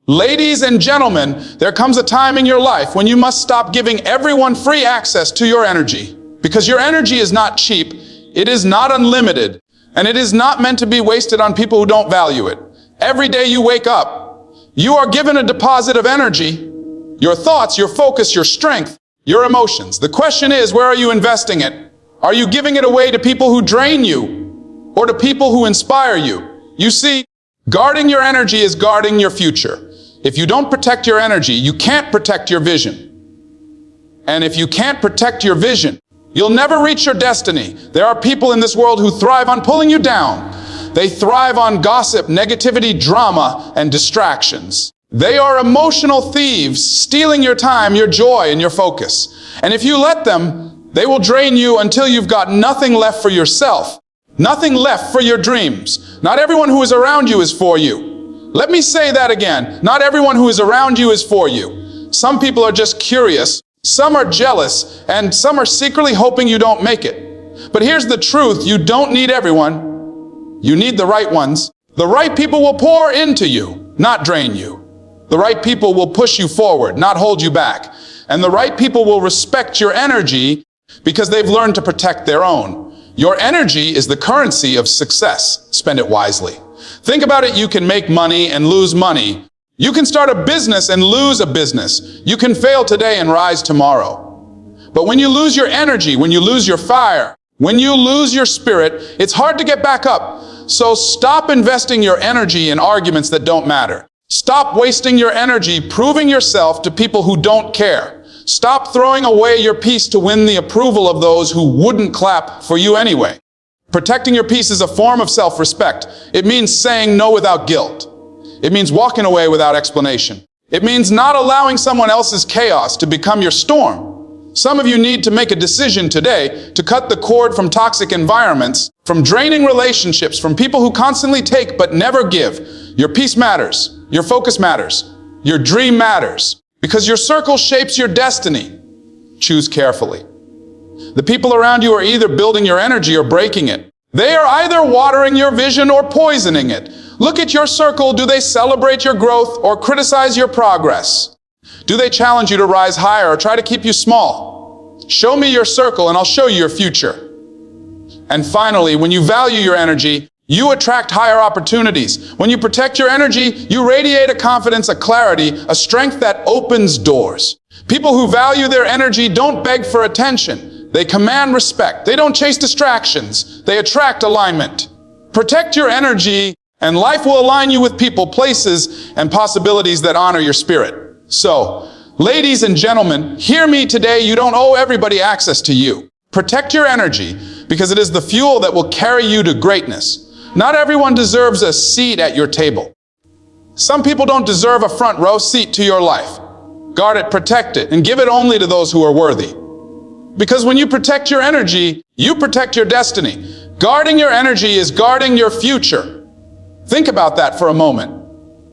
Ladies and gentlemen, there comes a time in your life when you must stop giving everyone free access to your energy. Because your energy is not cheap, it is not unlimited, and it is not meant to be wasted on people who don't value it. Every day you wake up, you are given a deposit of energy, your thoughts, your focus, your strength, your emotions. The question is, where are you investing it? Are you giving it away to people who drain you or to people who inspire you? You see, guarding your energy is guarding your future. If you don't protect your energy, you can't protect your vision. And if you can't protect your vision, you'll never reach your destiny. There are people in this world who thrive on pulling you down. They thrive on gossip, negativity, drama, and distractions. They are emotional thieves, stealing your time, your joy, and your focus. And if you let them, they will drain you until you've got nothing left for yourself, nothing left for your dreams. Not everyone who is around you is for you. Let me say that again. Not everyone who is around you is for you. Some people are just curious, some are jealous, and some are secretly hoping you don't make it. But here's the truth, you don't need everyone. You need the right ones. The right people will pour into you, not drain you. The right people will push you forward, not hold you back. And the right people will respect your energy because they've learned to protect their own. Your energy is the currency of success. Spend it wisely. Think about it, you can make money and lose money. You can start a business and lose a business. You can fail today and rise tomorrow. But when you lose your energy, when you lose your fire, when you lose your spirit, it's hard to get back up. So stop investing your energy in arguments that don't matter. Stop wasting your energy proving yourself to people who don't care. Stop throwing away your peace to win the approval of those who wouldn't clap for you anyway. Protecting your peace is a form of self-respect. It means saying no without guilt. It means walking away without explanation. It means not allowing someone else's chaos to become your storm. Some of you need to make a decision today to cut the cord from toxic environments, from draining relationships, from people who constantly take but never give. Your peace matters. Your focus matters. Your dream matters. Because your circle shapes your destiny. Choose carefully. The people around you are either building your energy or breaking it. They are either watering your vision or poisoning it. Look at your circle. Do they celebrate your growth or criticize your progress? Do they challenge you to rise higher or try to keep you small? Show me your circle and I'll show you your future. And finally, when you value your energy, you attract higher opportunities. When you protect your energy, you radiate a confidence, a clarity, a strength that opens doors. People who value their energy don't beg for attention. They command respect. They don't chase distractions. They attract alignment. Protect your energy, and life will align you with people, places, and possibilities that honor your spirit. So, ladies and gentlemen, hear me today. You don't owe everybody access to you. Protect your energy, because it is the fuel that will carry you to greatness. Not everyone deserves a seat at your table. Some people don't deserve a front row seat to your life. Guard it, protect it, and give it only to those who are worthy. Because when you protect your energy, you protect your destiny. Guarding your energy is guarding your future. Think about that for a moment.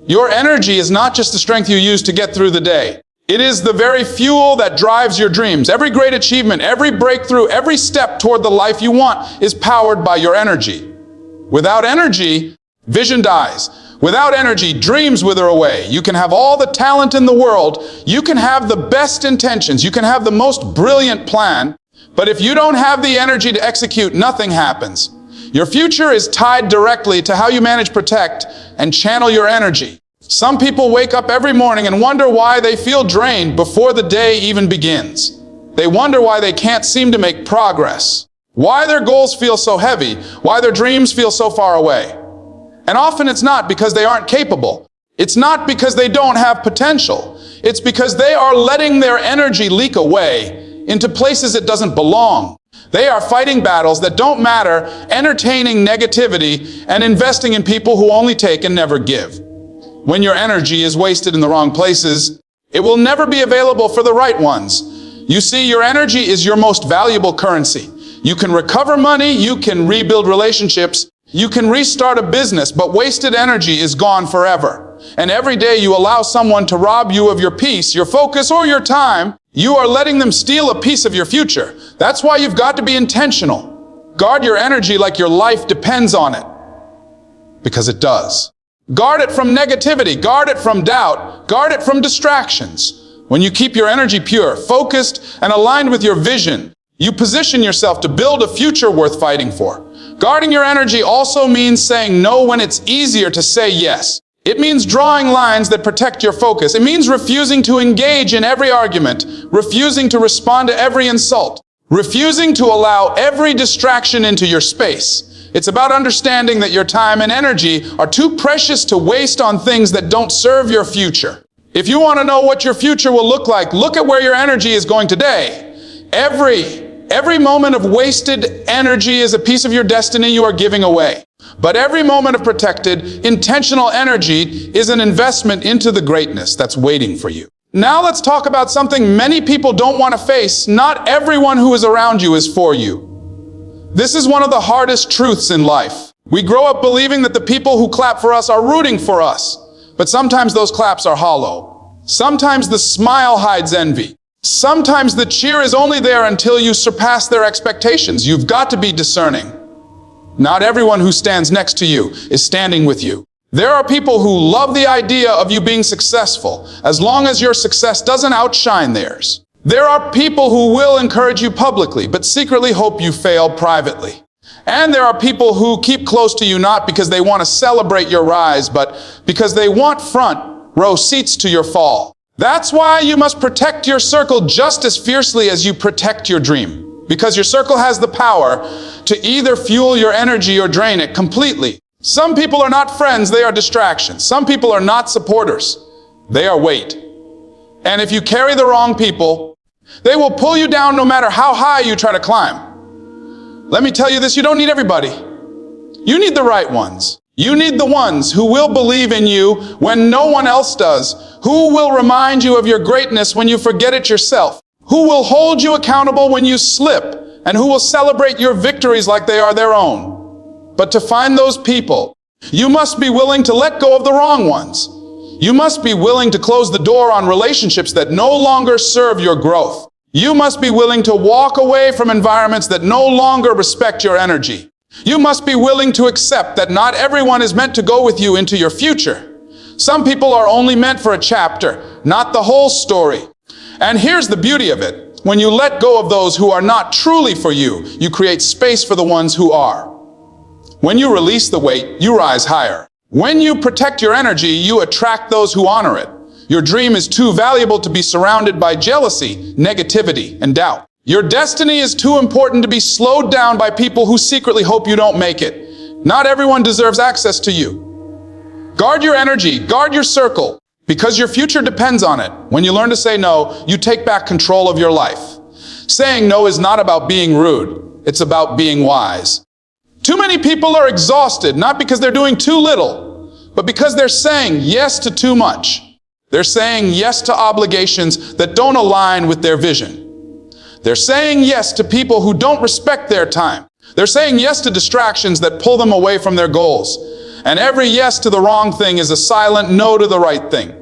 Your energy is not just the strength you use to get through the day. It is the very fuel that drives your dreams. Every great achievement, every breakthrough, every step toward the life you want is powered by your energy. Without energy, vision dies. Without energy, dreams wither away. You can have all the talent in the world. You can have the best intentions. You can have the most brilliant plan. But if you don't have the energy to execute, nothing happens. Your future is tied directly to how you manage, protect, and channel your energy. Some people wake up every morning and wonder why they feel drained before the day even begins. They wonder why they can't seem to make progress, why their goals feel so heavy, why their dreams feel so far away. And often it's not because they aren't capable. It's not because they don't have potential. It's because they are letting their energy leak away into places it doesn't belong. They are fighting battles that don't matter, entertaining negativity, and investing in people who only take and never give. When your energy is wasted in the wrong places, it will never be available for the right ones. You see, your energy is your most valuable currency. You can recover money, you can rebuild relationships, you can restart a business, but wasted energy is gone forever. And every day you allow someone to rob you of your peace, your focus, or your time, you are letting them steal a piece of your future. That's why you've got to be intentional. Guard your energy like your life depends on it. Because it does. Guard it from negativity, guard it from doubt, guard it from distractions. When you keep your energy pure, focused, and aligned with your vision, you position yourself to build a future worth fighting for. Guarding your energy also means saying no when it's easier to say yes. It means drawing lines that protect your focus. It means refusing to engage in every argument, refusing to respond to every insult, refusing to allow every distraction into your space. It's about understanding that your time and energy are too precious to waste on things that don't serve your future. If you want to know what your future will look like, look at where your energy is going today. Every moment of wasted energy is a piece of your destiny you are giving away. But every moment of protected, intentional energy is an investment into the greatness that's waiting for you. Now let's talk about something many people don't want to face. Not everyone who is around you is for you. This is one of the hardest truths in life. We grow up believing that the people who clap for us are rooting for us. But sometimes those claps are hollow. Sometimes the smile hides envy. Sometimes the cheer is only there until you surpass their expectations. You've got to be discerning. Not everyone who stands next to you is standing with you. There are people who love the idea of you being successful, as long as your success doesn't outshine theirs. There are people who will encourage you publicly, but secretly hope you fail privately. And there are people who keep close to you not because they want to celebrate your rise, but because they want front row seats to your fall. That's why you must protect your circle just as fiercely as you protect your dream. Because your circle has the power to either fuel your energy or drain it completely. Some people are not friends, they are distractions. Some people are not supporters, they are weight. And if you carry the wrong people, they will pull you down no matter how high you try to climb. Let me tell you this, you don't need everybody. You need the right ones. You need the ones who will believe in you when no one else does, who will remind you of your greatness when you forget it yourself, who will hold you accountable when you slip, and who will celebrate your victories like they are their own. But to find those people, you must be willing to let go of the wrong ones. You must be willing to close the door on relationships that no longer serve your growth. You must be willing to walk away from environments that no longer respect your energy. You must be willing to accept that not everyone is meant to go with you into your future. Some people are only meant for a chapter, not the whole story. And here's the beauty of it. When you let go of those who are not truly for you, you create space for the ones who are. When you release the weight, you rise higher. When you protect your energy, you attract those who honor it. Your dream is too valuable to be surrounded by jealousy, negativity, and doubt. Your destiny is too important to be slowed down by people who secretly hope you don't make it. Not everyone deserves access to you. Guard your energy, guard your circle, because your future depends on it. When you learn to say no, you take back control of your life. Saying no is not about being rude, it's about being wise. Too many people are exhausted, not because they're doing too little, but because they're saying yes to too much. They're saying yes to obligations that don't align with their vision. They're saying yes to people who don't respect their time. They're saying yes to distractions that pull them away from their goals. And every yes to the wrong thing is a silent no to the right thing.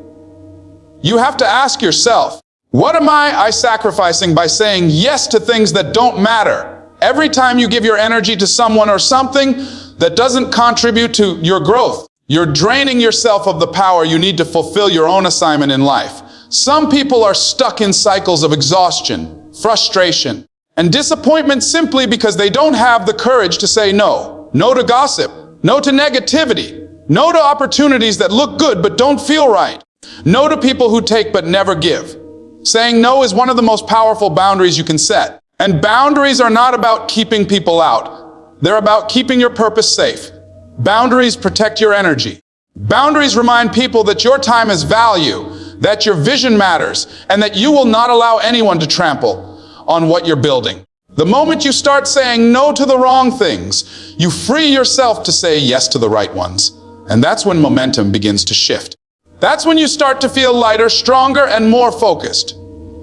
You have to ask yourself, what am I sacrificing by saying yes to things that don't matter? Every time you give your energy to someone or something that doesn't contribute to your growth, you're draining yourself of the power you need to fulfill your own assignment in life. Some people are stuck in cycles of exhaustion, frustration, and disappointment simply because they don't have the courage to say no. No to gossip, no to negativity, no to opportunities that look good but don't feel right, no to people who take but never give. Saying no is one of the most powerful boundaries you can set. And boundaries are not about keeping people out. They're about keeping your purpose safe. Boundaries protect your energy. Boundaries remind people that your time has value, that your vision matters, and that you will not allow anyone to trample on what you're building. The moment you start saying no to the wrong things, you free yourself to say yes to the right ones. And that's when momentum begins to shift. That's when you start to feel lighter, stronger, and more focused.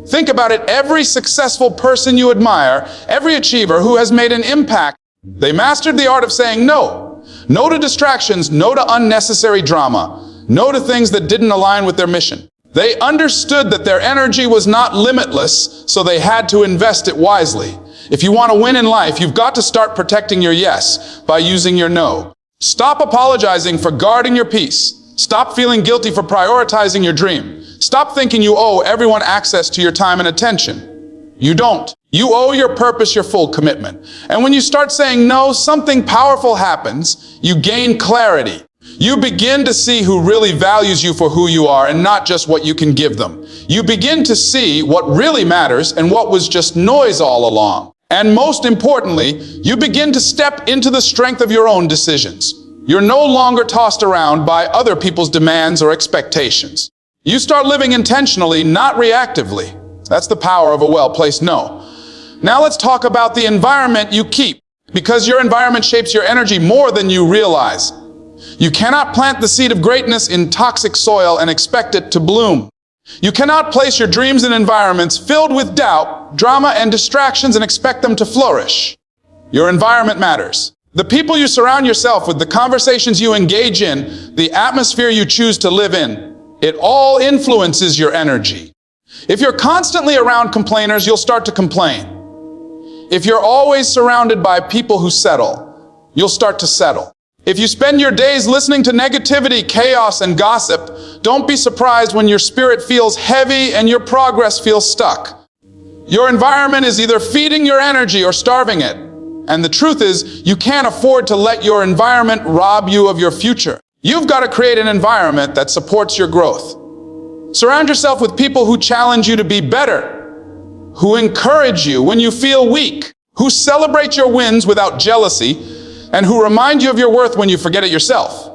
Think about it, every successful person you admire, every achiever who has made an impact, they mastered the art of saying no. No to distractions, no to unnecessary drama, no to things that didn't align with their mission. They understood that their energy was not limitless, so they had to invest it wisely. If you want to win in life, you've got to start protecting your yes by using your no. Stop apologizing for guarding your peace. Stop feeling guilty for prioritizing your dream. Stop thinking you owe everyone access to your time and attention. You don't. You owe your purpose your full commitment. And when you start saying no, something powerful happens. You gain clarity. You begin to see who really values you for who you are and not just what you can give them. You begin to see what really matters and what was just noise all along. And most importantly, you begin to step into the strength of your own decisions. You're no longer tossed around by other people's demands or expectations. You start living intentionally, not reactively. That's the power of a well-placed no. Now let's talk about the environment you keep, because your environment shapes your energy more than you realize. You cannot plant the seed of greatness in toxic soil and expect it to bloom. You cannot place your dreams in environments filled with doubt, drama, and distractions and expect them to flourish. Your environment matters. The people you surround yourself with, the conversations you engage in, the atmosphere you choose to live in, it all influences your energy. If you're constantly around complainers, you'll start to complain. If you're always surrounded by people who settle, you'll start to settle. If you spend your days listening to negativity, chaos, and gossip, don't be surprised when your spirit feels heavy and your progress feels stuck. Your environment is either feeding your energy or starving it. And the truth is, you can't afford to let your environment rob you of your future. You've got to create an environment that supports your growth. Surround yourself with people who challenge you to be better, who encourage you when you feel weak, who celebrate your wins without jealousy, and who remind you of your worth when you forget it yourself.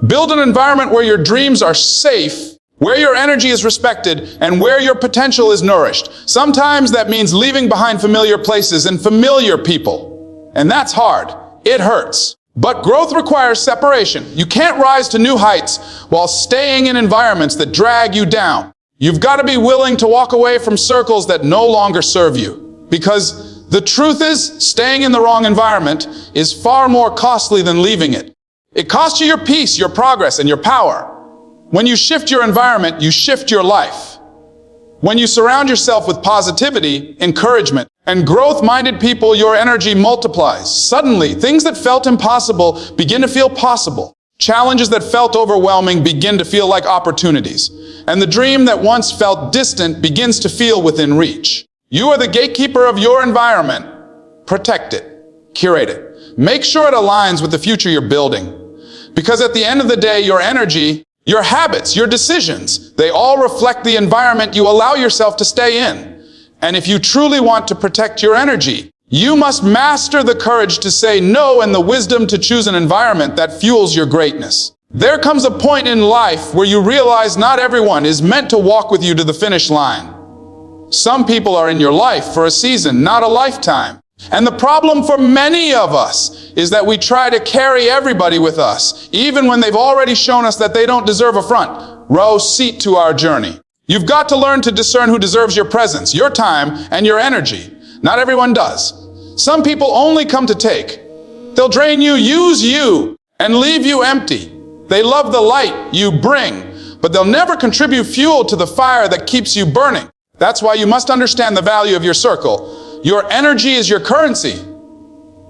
Build an environment where your dreams are safe, where your energy is respected, and where your potential is nourished. Sometimes that means leaving behind familiar places and familiar people. And that's hard. It hurts. But growth requires separation. You can't rise to new heights while staying in environments that drag you down. You've got to be willing to walk away from circles that no longer serve you. Because the truth is, staying in the wrong environment is far more costly than leaving it. It costs you your peace, your progress, and your power. When you shift your environment, you shift your life. When you surround yourself with positivity, encouragement, and growth-minded people, your energy multiplies. Suddenly, things that felt impossible begin to feel possible. Challenges that felt overwhelming begin to feel like opportunities. And the dream that once felt distant begins to feel within reach. You are the gatekeeper of your environment. Protect it. Curate it. Make sure it aligns with the future you're building. Because at the end of the day, your energy, your habits, your decisions, they all reflect the environment you allow yourself to stay in. And if you truly want to protect your energy, you must master the courage to say no and the wisdom to choose an environment that fuels your greatness. There comes a point in life where you realize not everyone is meant to walk with you to the finish line. Some people are in your life for a season, not a lifetime. And the problem for many of us is that we try to carry everybody with us, even when they've already shown us that they don't deserve a front row seat to our journey. You've got to learn to discern who deserves your presence, your time, and your energy. Not everyone does. Some people only come to take. They'll drain you, use you, and leave you empty. They love the light you bring, but they'll never contribute fuel to the fire that keeps you burning. That's why you must understand the value of your circle. Your energy is your currency.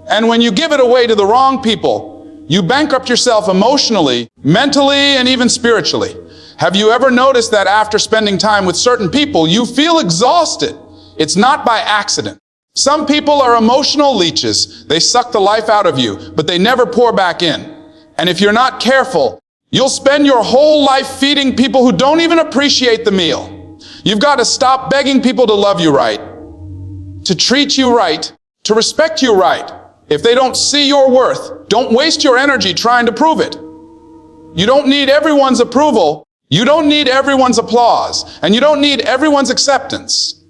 And when you give it away to the wrong people, you bankrupt yourself emotionally, mentally, and even spiritually. Have you ever noticed that after spending time with certain people, you feel exhausted? It's not by accident. Some people are emotional leeches. They suck the life out of you, but they never pour back in. And if you're not careful, you'll spend your whole life feeding people who don't even appreciate the meal. You've got to stop begging people to love you right, to treat you right, to respect you right. If they don't see your worth, don't waste your energy trying to prove it. You don't need everyone's approval. You don't need everyone's applause. And you don't need everyone's acceptance.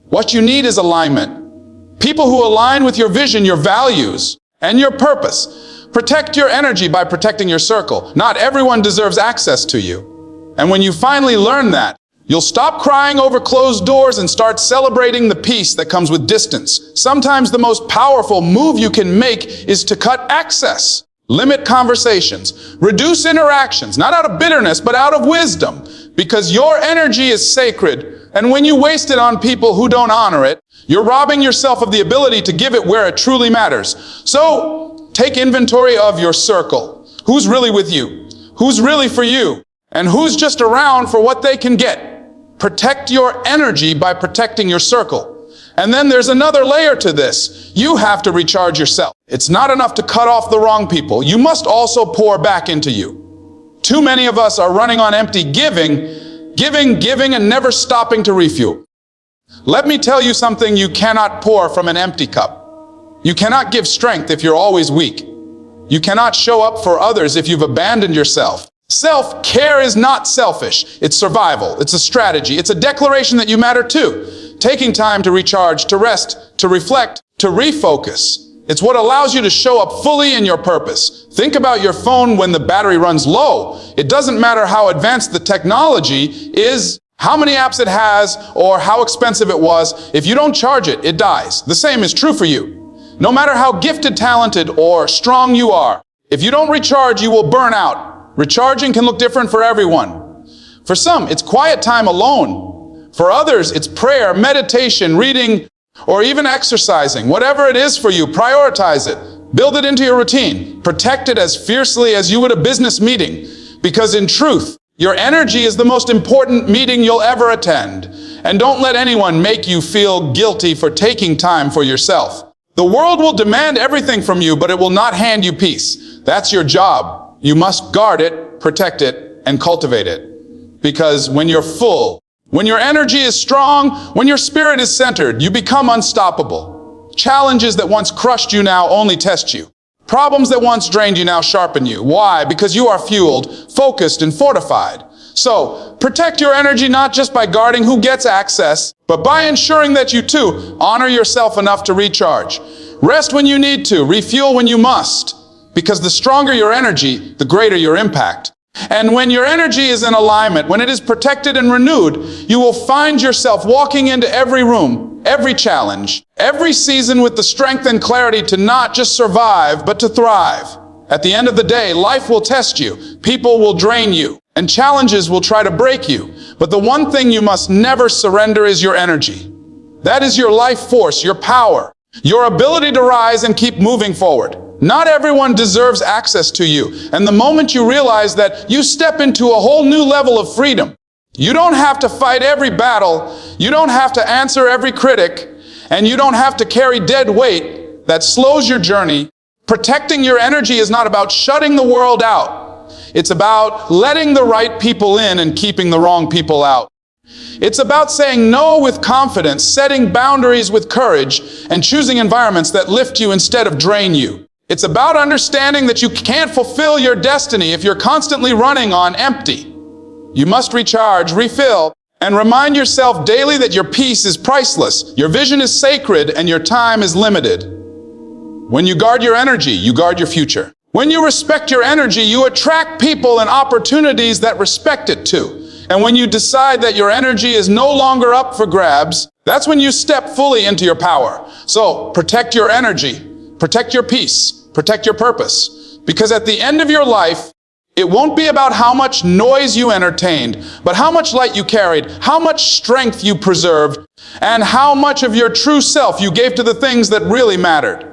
What you need is alignment. People who align with your vision, your values, and your purpose. Protect your energy by protecting your circle. Not everyone deserves access to you. And when you finally learn that, you'll stop crying over closed doors and start celebrating the peace that comes with distance. Sometimes the most powerful move you can make is to cut access. Limit conversations. Reduce interactions, not out of bitterness, but out of wisdom. Because your energy is sacred, And when you waste it on people who don't honor it, you're robbing yourself of the ability to give it where it truly matters. So, take inventory of your circle. Who's really with you? Who's really for you? And who's just around for what they can get? Protect your energy by protecting your circle. And then there's another layer to this. You have to recharge yourself. It's not enough to cut off the wrong people. You must also pour back into you. Too many of us are running on empty, giving, and never stopping to refuel. Let me tell you something: you cannot pour from an empty cup. You cannot give strength if you're always weak. You cannot show up for others if you've abandoned yourself. Self-care is not selfish. It's survival. It's a strategy. It's a declaration that you matter too. Taking time to recharge, to rest, to reflect, to refocus. It's what allows you to show up fully in your purpose. Think about your phone when the battery runs low. It doesn't matter how advanced the technology is, how many apps it has, or how expensive it was. If you don't charge it, it dies. The same is true for you. No matter how gifted, talented, or strong you are, if you don't recharge, you will burn out. Recharging can look different for everyone. For some, it's quiet time alone. For others, it's prayer, meditation, reading, or even exercising. Whatever it is for you, prioritize it. Build it into your routine. Protect it as fiercely as you would a business meeting. Because in truth, your energy is the most important meeting you'll ever attend. And don't let anyone make you feel guilty for taking time for yourself. The world will demand everything from you, but it will not hand you peace. That's your job. You must guard it, protect it, and cultivate it. Because when you're full, when your energy is strong, when your spirit is centered, you become unstoppable. Challenges that once crushed you now only test you. Problems that once drained you now sharpen you. Why? Because you are fueled, focused, and fortified. So, protect your energy not just by guarding who gets access, but by ensuring that you too honor yourself enough to recharge. Rest when you need to, refuel when you must. Because the stronger your energy, the greater your impact. And when your energy is in alignment, when it is protected and renewed, you will find yourself walking into every room, every challenge, every season with the strength and clarity to not just survive, but to thrive. At the end of the day, life will test you, people will drain you, and challenges will try to break you. But the one thing you must never surrender is your energy. That is your life force, your power, your ability to rise and keep moving forward. Not everyone deserves access to you. And the moment you realize that, you step into a whole new level of freedom. You don't have to fight every battle. You don't have to answer every critic. And you don't have to carry dead weight that slows your journey. Protecting your energy is not about shutting the world out. It's about letting the right people in and keeping the wrong people out. It's about saying no with confidence, setting boundaries with courage, and choosing environments that lift you instead of drain you. It's about understanding that you can't fulfill your destiny if you're constantly running on empty. You must recharge, refill, and remind yourself daily that your peace is priceless, your vision is sacred, and your time is limited. When you guard your energy, you guard your future. When you respect your energy, you attract people and opportunities that respect it too. And when you decide that your energy is no longer up for grabs, that's when you step fully into your power. So, protect your energy. Protect your peace, protect your purpose, because at the end of your life, it won't be about how much noise you entertained, but how much light you carried, how much strength you preserved, and how much of your true self you gave to the things that really mattered.